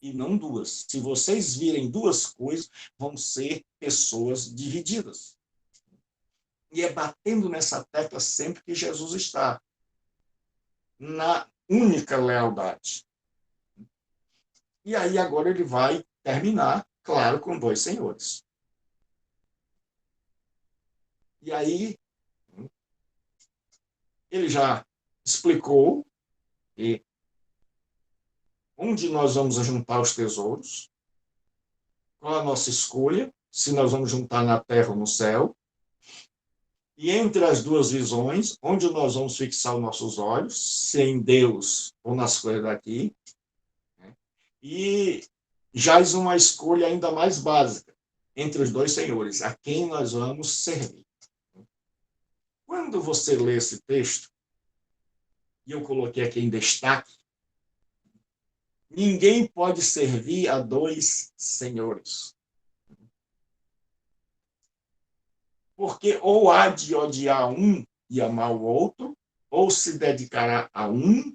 e não duas. Se vocês virem duas coisas, vão ser pessoas divididas. E é batendo nessa tecla sempre que Jesus está. Na única lealdade. E aí agora ele vai terminar, claro, com dois senhores. E aí ele já explicou onde nós vamos juntar os tesouros, qual a nossa escolha, se nós vamos juntar na terra ou no céu, e entre as duas visões, onde nós vamos fixar os nossos olhos, se em Deus ou nas coisas daqui, e jaz uma escolha ainda mais básica entre os dois senhores, a quem nós vamos servir. Quando você lê esse texto, e eu coloquei aqui em destaque, ninguém pode servir a dois senhores. Porque ou há de odiar um e amar o outro, ou se dedicará a um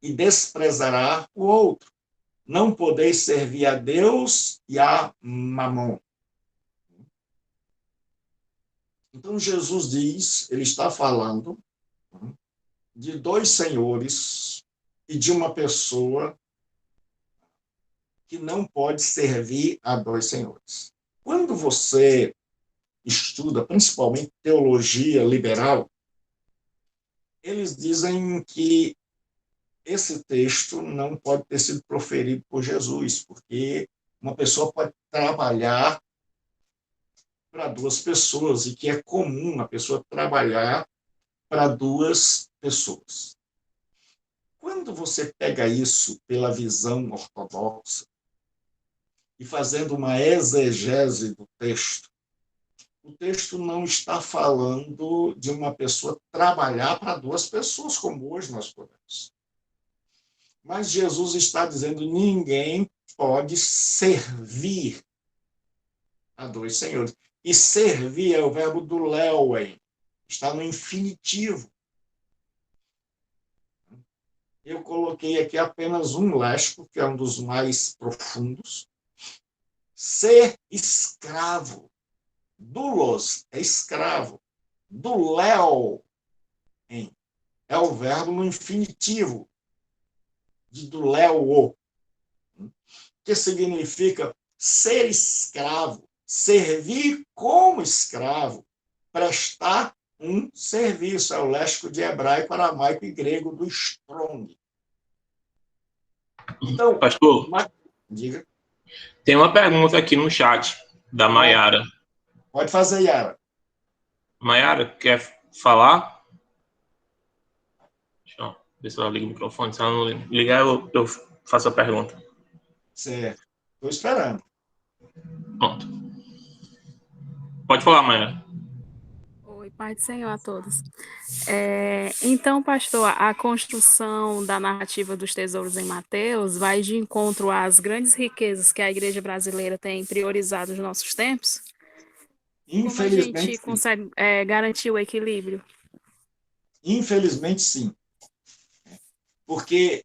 e desprezará o outro. Não podeis servir a Deus e a Mamon. Então, Jesus diz, ele está falando de dois senhores e de uma pessoa que não pode servir a dois senhores. Quando você estuda, principalmente teologia liberal, eles dizem que esse texto não pode ter sido proferido por Jesus, porque uma pessoa pode trabalhar para duas pessoas, e que é comum a pessoa trabalhar para duas pessoas. Quando você pega isso pela visão ortodoxa, e fazendo uma exegese do texto, o texto não está falando de uma pessoa trabalhar para duas pessoas, como hoje nós podemos. Mas Jesus está dizendo: ninguém pode servir a dois senhores. E servir é o verbo do leuen, está no infinitivo. Eu coloquei aqui apenas um léxico, que é um dos mais profundos. Ser escravo. Doulos é escravo. Duléu é o verbo no infinitivo, de duléu, que significa ser escravo, servir como escravo, prestar um serviço. É o léxico de hebraico, aramaico e grego do Strong. Então, Pastor, diga. tem uma pergunta aqui no chat da Maiara. Pode fazer, Yara. Maiara, quer falar? Deixa eu ver se ela liga o microfone. Se ela não ligar, eu faço a pergunta. Certo. Estou esperando. Pronto. Pode falar, Maiara. Oi, Pai do Senhor a todos. Então, pastor, a construção da narrativa dos tesouros em Mateus vai de encontro às grandes riquezas que a igreja brasileira tem priorizado nos nossos tempos? Como a Infelizmente, gente sim. consegue garantir o equilíbrio? Infelizmente, sim. Porque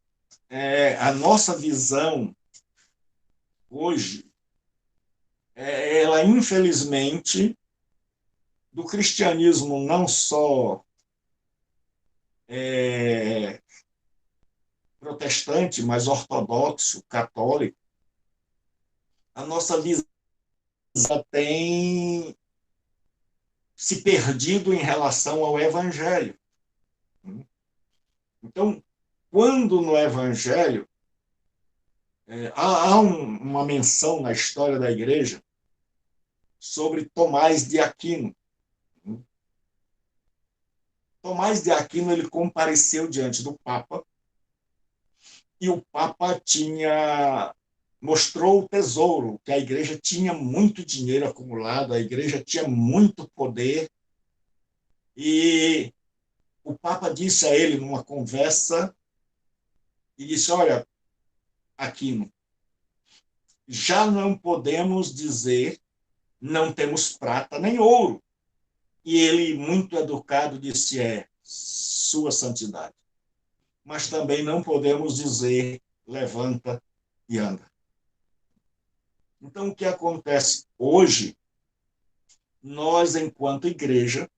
a nossa visão hoje, ela, infelizmente, do cristianismo não só protestante, mas ortodoxo, católico, a nossa visão tem se perdido em relação ao evangelho. Então, quando no evangelho há uma menção na história da igreja sobre Tomás de Aquino. Tomás de Aquino, ele compareceu diante do Papa e o Papa mostrou o tesouro, que a igreja tinha muito dinheiro acumulado, a igreja tinha muito poder, e o Papa disse a ele numa conversa, e disse: olha, Aquino, já não podemos dizer não temos prata nem ouro. E ele, muito educado, disse: sua santidade. Mas também não podemos dizer levanta e anda. Então, o que acontece hoje? Nós, enquanto igreja,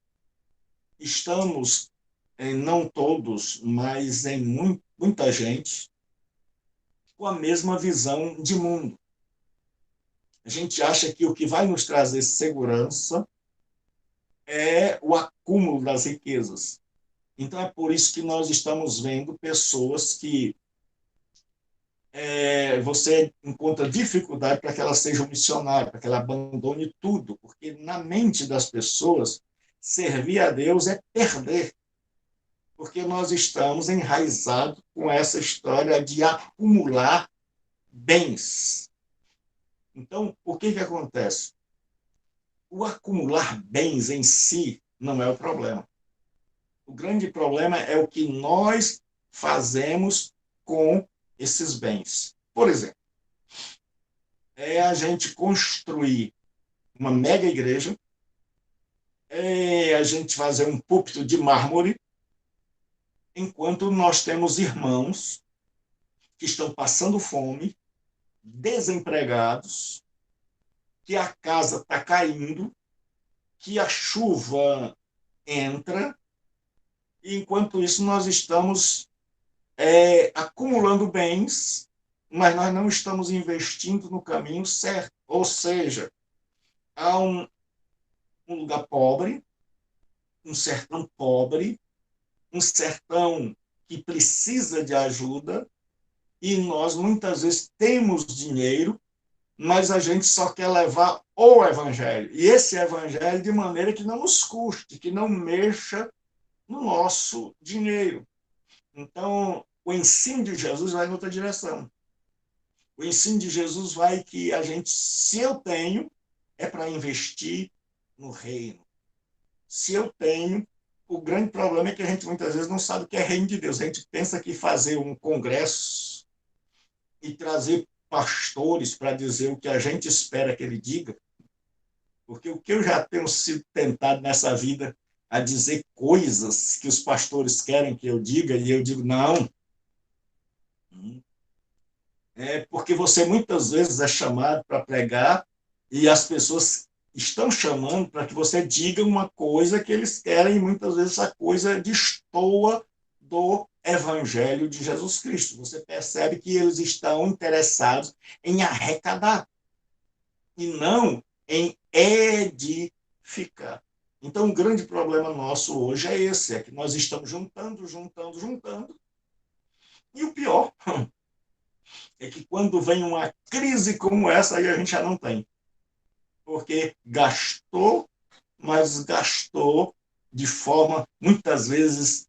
estamos, não todos, mas em muita gente, com a mesma visão de mundo. A gente acha que o que vai nos trazer segurança é o acúmulo das riquezas. Então, é por isso que nós estamos vendo pessoas que você encontra dificuldade para que ela seja um missionário, para que ela abandone tudo, porque na mente das pessoas, servir a Deus é perder, porque nós estamos enraizados com essa história de acumular bens. Então, o que acontece? O acumular bens em si não é o problema. O grande problema é o que nós fazemos com esses bens. Por exemplo, a gente construir uma mega igreja, a gente fazer um púlpito de mármore, enquanto nós temos irmãos que estão passando fome, desempregados, que a casa está caindo, que a chuva entra, e enquanto isso nós estamos acumulando bens, mas nós não estamos investindo no caminho certo. Ou seja, há um lugar pobre, um sertão pobre, um sertão que precisa de ajuda, e nós muitas vezes temos dinheiro, mas a gente só quer levar o evangelho. E esse evangelho de maneira que não nos custe, que não mexa no nosso dinheiro. Então, o ensino de Jesus vai em outra direção. O ensino de Jesus vai que a gente, se eu tenho, é para investir no reino. Se eu tenho, o grande problema é que a gente muitas vezes não sabe o que é reino de Deus. A gente pensa que fazer um congresso e trazer pastores para dizer o que a gente espera que ele diga, porque o que eu já tenho sido tentado nessa vida a dizer coisas que os pastores querem que eu diga, e eu digo, não. É porque você muitas vezes é chamado para pregar e as pessoas estão chamando para que você diga uma coisa que eles querem, e muitas vezes essa coisa destoa do Evangelho de Jesus Cristo. Você percebe que eles estão interessados em arrecadar e não em edificar. Então, o grande problema nosso hoje é esse, é que nós estamos juntando, e o pior é que quando vem uma crise como essa, aí a gente já não tem. Porque gastou, mas gastou de forma, muitas vezes,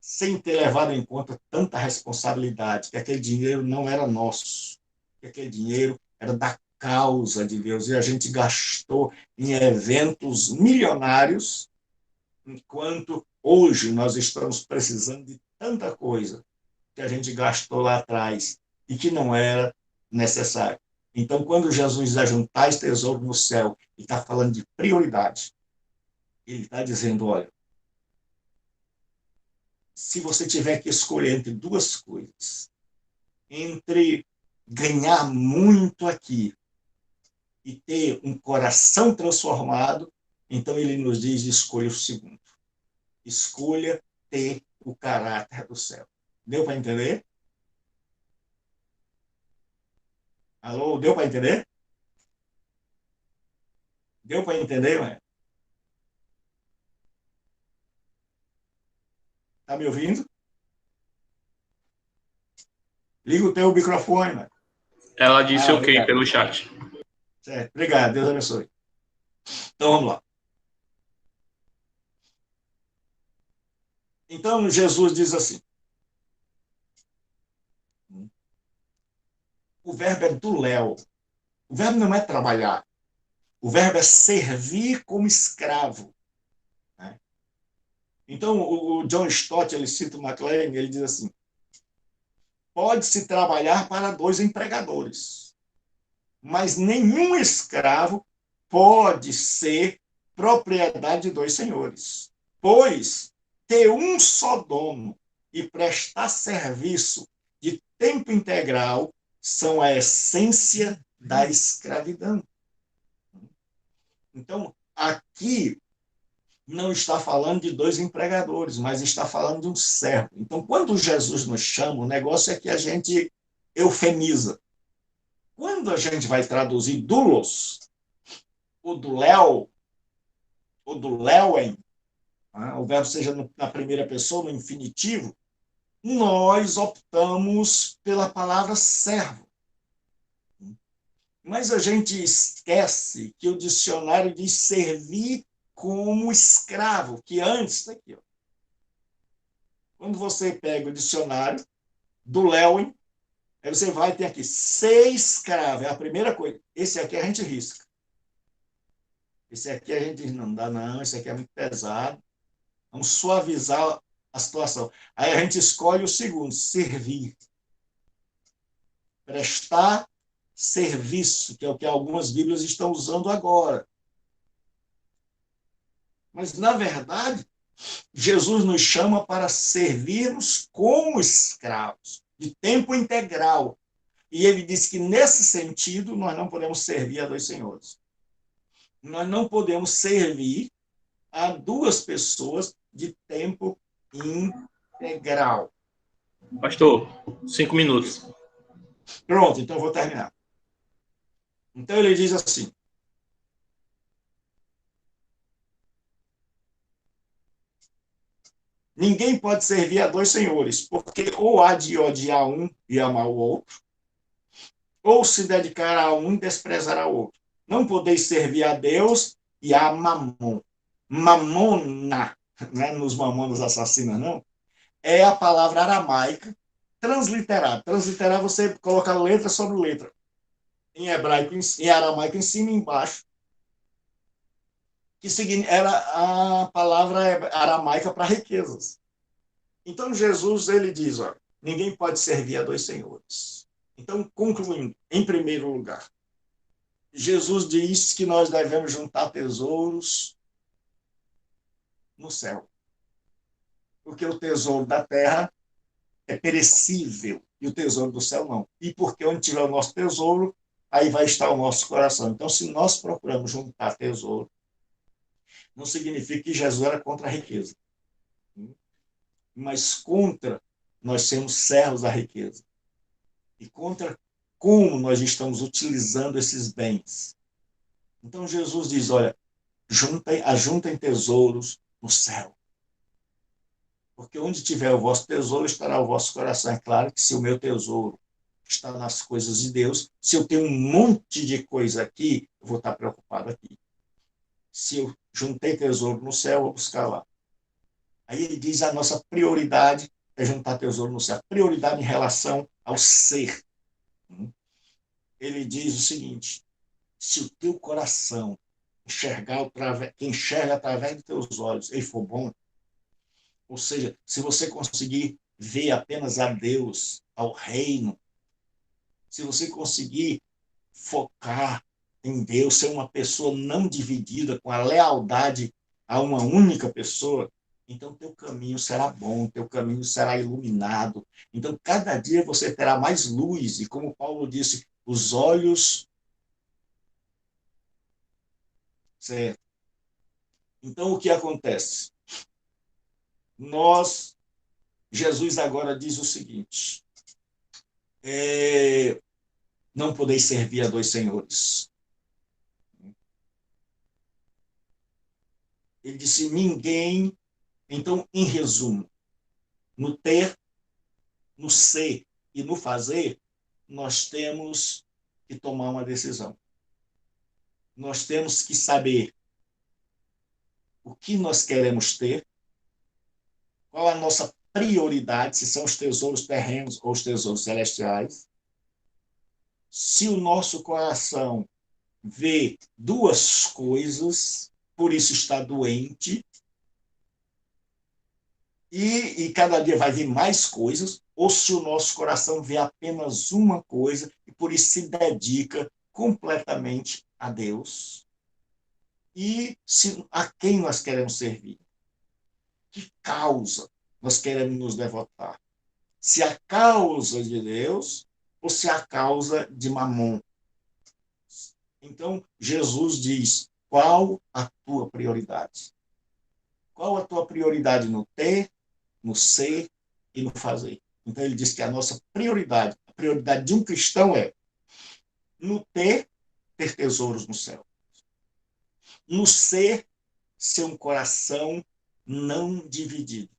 sem ter levado em conta tanta responsabilidade, que aquele dinheiro não era nosso, que aquele dinheiro era da causa de Deus, e a gente gastou em eventos milionários, enquanto hoje nós estamos precisando de tanta coisa que a gente gastou lá atrás e que não era necessário. Então, quando Jesus ajuntar esse tesouro no céu e está falando de prioridade, ele está dizendo, olha, se você tiver que escolher entre duas coisas, entre ganhar muito aqui e ter um coração transformado, então ele nos diz, escolha o segundo. Escolha ter o caráter do céu. Deu para entender? Alô, deu para entender? Deu para entender, mãe? Está me ouvindo? Liga o teu microfone, mãe. Ela disse ok obrigado. pelo chat. Certo, obrigado, Deus abençoe. Então, vamos lá. Então, Jesus diz assim, o verbo é duléu. O verbo não é trabalhar. O verbo é servir como escravo. Né? Então, o John Stott, ele cita o McLean, ele diz assim, pode-se trabalhar para dois empregadores, mas nenhum escravo pode ser propriedade de dois senhores, pois ter um só dono e prestar serviço de tempo integral são a essência da escravidão. Então, aqui não está falando de dois empregadores, mas está falando de um servo. Então, quando Jesus nos chama, o negócio é que a gente eufemiza. Quando a gente vai traduzir doulos, ou duléu, ou duléuen, o verbo seja na primeira pessoa, no infinitivo, nós optamos pela palavra servo. Mas a gente esquece que o dicionário diz servir como escravo, que antes está aqui. Ó. Quando você pega o dicionário do Lewin, aí você vai ter aqui, ser escravo, é a primeira coisa. Esse aqui a gente risca. Esse aqui a gente diz, não dá não, esse aqui é muito pesado. Vamos suavizar a situação. Aí a gente escolhe o segundo, servir. Prestar serviço, que é o que algumas Bíblias estão usando agora. Mas, na verdade, Jesus nos chama para servirmos como escravos, de tempo integral. E ele diz que, nesse sentido, nós não podemos servir a dois senhores. Nós não podemos servir a duas pessoas de tempo integral. Pastor, 5 minutos. Pronto, então eu vou terminar. Então ele diz assim, ninguém pode servir a dois senhores, porque ou há de odiar um e amar o outro, ou se dedicar a um e desprezar ao outro. Não podeis servir a Deus e a Mamon. Mamona, não é nos mamonas assassinas, não. É a palavra aramaica transliterar. Transliterar, você coloca letra sobre letra. Em hebraico, em aramaico, em cima e embaixo. Que era a palavra aramaica para riquezas. Então, Jesus, ele diz, ó, ninguém pode servir a dois senhores. Então, concluindo, em primeiro lugar, Jesus diz que nós devemos juntar tesouros no céu. Porque o tesouro da terra é perecível e o tesouro do céu não. E porque onde tiver o nosso tesouro, aí vai estar o nosso coração. Então, se nós procuramos juntar tesouro, não significa que Jesus era contra a riqueza, mas contra nós sermos servos da riqueza. E contra como nós estamos utilizando esses bens. Então, Jesus diz, olha, ajuntem tesouros no céu. Porque onde tiver o vosso tesouro, estará o vosso coração. É claro que se o meu tesouro está nas coisas de Deus, se eu tenho um monte de coisa aqui, eu vou estar preocupado aqui. Se eu juntei tesouro no céu, eu vou buscar lá. Aí ele diz a nossa prioridade é juntar tesouro no céu. Prioridade em relação ao ser. Ele diz o seguinte, se o teu coração enxerga através dos teus olhos, ele for bom, ou seja, se você conseguir ver apenas a Deus, ao reino, se você conseguir focar em Deus, ser uma pessoa não dividida, com a lealdade a uma única pessoa, então teu caminho será bom, teu caminho será iluminado. Então, cada dia você terá mais luz, e como Paulo disse, os olhos... Certo? Então, o que acontece? Jesus agora diz o seguinte, não podeis servir a dois senhores. Ele disse, ninguém... Então, em resumo, no ter, no ser e no fazer, nós temos que tomar uma decisão. Nós temos que saber o que nós queremos ter, qual a nossa prioridade, se são os tesouros terrenos ou os tesouros celestiais. Se o nosso coração vê duas coisas, por isso está doente, e cada dia vai vir mais coisas, ou se o nosso coração vê apenas uma coisa, e por isso se dedica completamente a Deus, e a quem nós queremos servir? Que causa nós queremos nos devotar? Se a causa de Deus ou se a causa de Mamon? Então, Jesus diz, qual a tua prioridade? Qual a tua prioridade no ter, no ser e no fazer? Então, ele diz que a nossa prioridade, a prioridade de um cristão é no ter tesouros no céu. No ser um coração não dividido.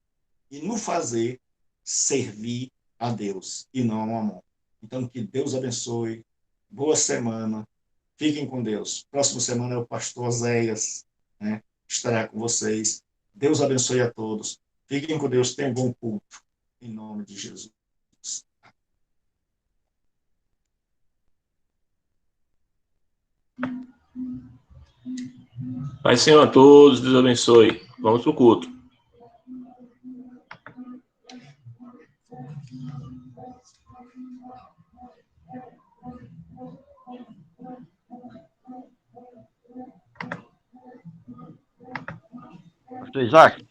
E no fazer, servir a Deus e não a Mamon. Então, que Deus abençoe. Boa semana. Fiquem com Deus. Próxima semana é o pastor Oséias, né? Estará com vocês. Deus abençoe a todos. Fiquem com Deus. Tenham um bom culto. Em nome de Jesus. Pai Senhor a todos, Deus abençoe. Vamos para o culto. Pastor Isaac.